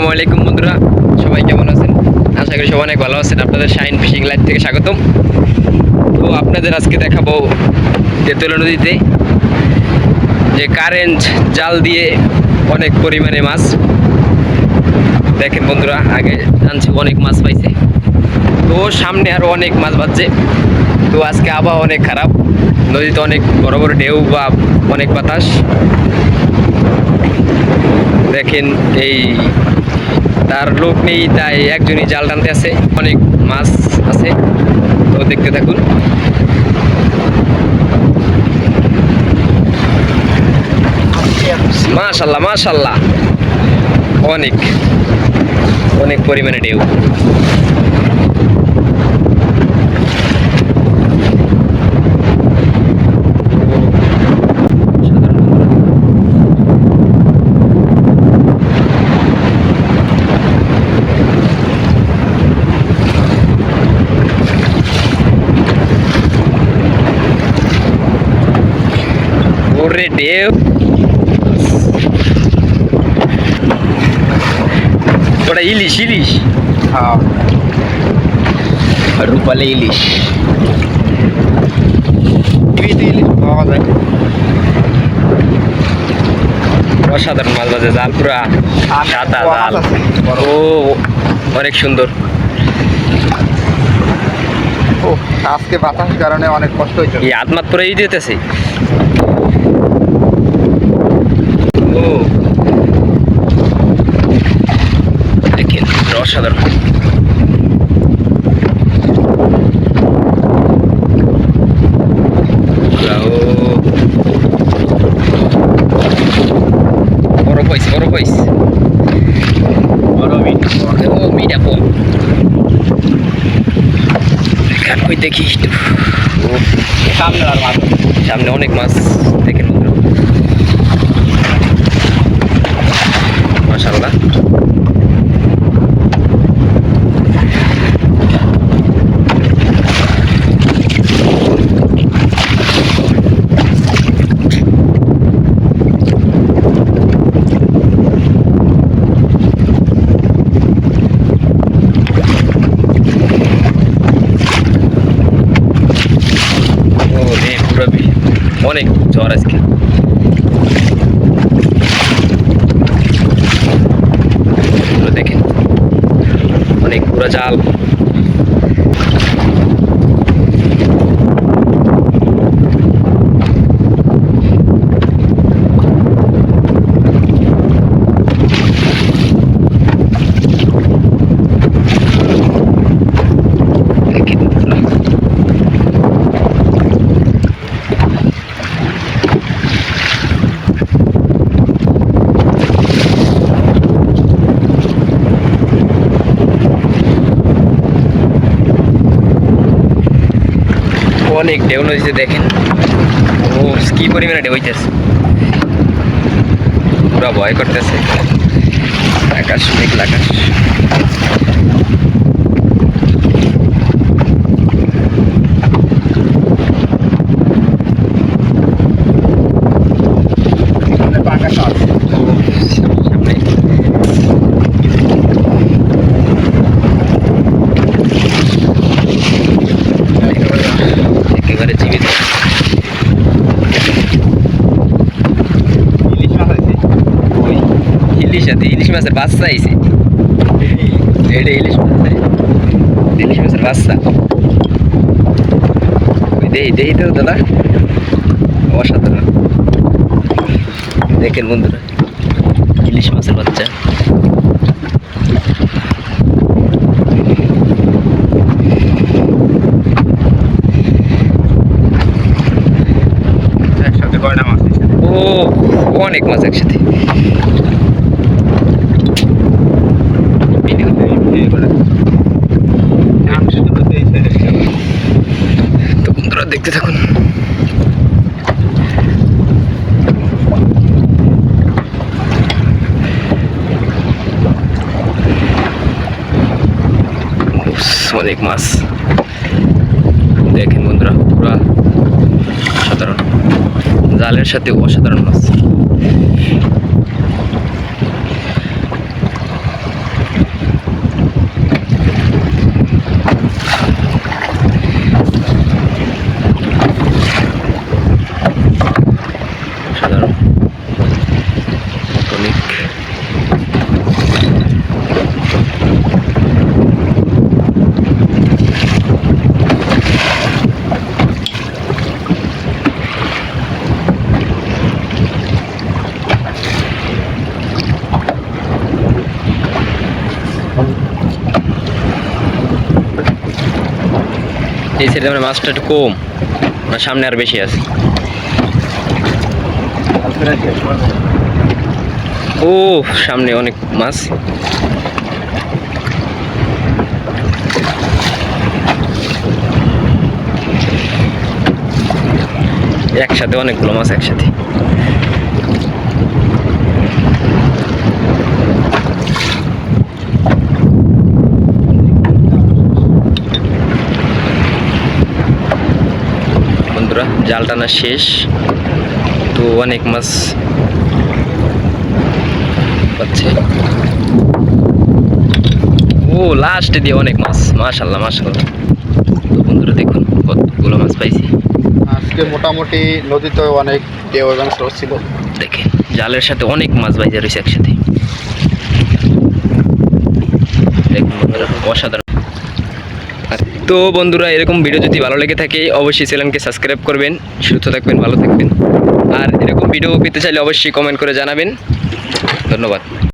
আসসালামু আলাইকুম বন্ধুরা, সবাই কেমন আছেন? আশা করি সবাই অনেক ভালো আছেন। আপনাদের শাইন ফিশিং লাইন থেকে স্বাগতম। তো আপনাদের আজকে দেখাবো তেতুলা নদীতে যে কারেন্ট জাল দিয়ে অনেক পরিমাণে মাছ। দেখেন বন্ধুরা, আগে জানছি অনেক মাছ পাইছে, তো সামনে আরও অনেক মাছ বাজছে। তো আজকে আবহাওয়া অনেক খারাপ, নদীতে অনেক বড় বড় ঢেউ বা অনেক বাতাস। দেখেন এই তার লোক নেই, তাই একজনই জাল টানতে আছে, অনেক মাছ আছে। তো দেখতে থাকুন। মাশাল্লাহ মাশাল্লাহ, অনেক অনেক পরিমাণে ঢেউ। ওরে ঢেউ, ওটা ইলিশ ইলিশ, হ্যাঁ রূপালী ইলিশ। টিভিতে ইলিশ পাওয়া যায়। অসাধারণ মাছ বাজে, জাল পুরা সাদা জাল। ও অনেক সুন্দর। ও আজকে বাতাসের কারণে অনেক কষ্ট হয়েছে। এই আত্মাত পুরো ই দিতেছে। ও দেখেন অসাধারণ। বড় পাইস বড় পাইস, বড় মিট ও মিটা কম। ওই দেখি একটু, সামনে আর মাছ সামনে অনেক মাছ। দেখেন বন্ধুরা, মাশাআল্লাহ। অনেক ঝড় আজকে। দেখেন অনেক পুরো জাল। অনেক ঢেউ নদীতে, দেখেন ও কি পরিমাণে ঢেউ হইতেছে, পুরা ভয় করতেছে। আকাশ মেঘলা আকাশ। সামনে একেবারে জীবিত। ইলিশ মাছ আছে। ওই ইলিশ আছে, ইলিশ মাছের বাচ্চা আইছে। এটা ইলিশ মাছ, ইলিশ মাছের বাচ্চা। ওই দেই দেই তো দাদা, অসাধারণ। দেখেন বন্ধুরা, ইলিশ মাছের বাচ্চা। একসাথে কয়টা মাছ আছে? ও অনেক মাছ একসাথে। তো বন্ধুরা দেখতে থাকুন। অনেক মাছ দেখেন বন্ধুরা, পুরা অসাধারণ। জালের সাথে অসাধারণ মাছ। এই সাইডে মানে মাছটা একটু কম, না সামনে আর বেশি আছে। ও সামনে অনেক মাছ। একসাথে অনেকগুলো মাছ একসাথে। বন্ধুরা জাল টানা শেষ, তো অনেক মাছ পাচ্ছে। ও লাস্টে দিয়ে অনেক মাছ, মাশাল্লাহ মাশাল্লাহ। তো বন্ধুরা দেখুন কতগুলো মাছ পাইছি আজকে মোটামুটি নদীতে অনেক ঢেউ এবং স্রোত ছিল। দেখেন জালের সাথে অনেক মাছ বাইজা রয়েছে একসাথে। দেখুন বন্ধুরা অসাধারণ। তো বন্ধুরা এরকম ভিডিও যদি ভালো লেগে থাকে অবশ্যই চ্যানেলকে সাবস্ক্রাইব করবেন। সুস্থ থাকবেন, ভালো থাকবেন। আর এরকম ভিডিও পেতে চাইলে অবশ্যই কমেন্ট করে জানাবেন। ধন্যবাদ।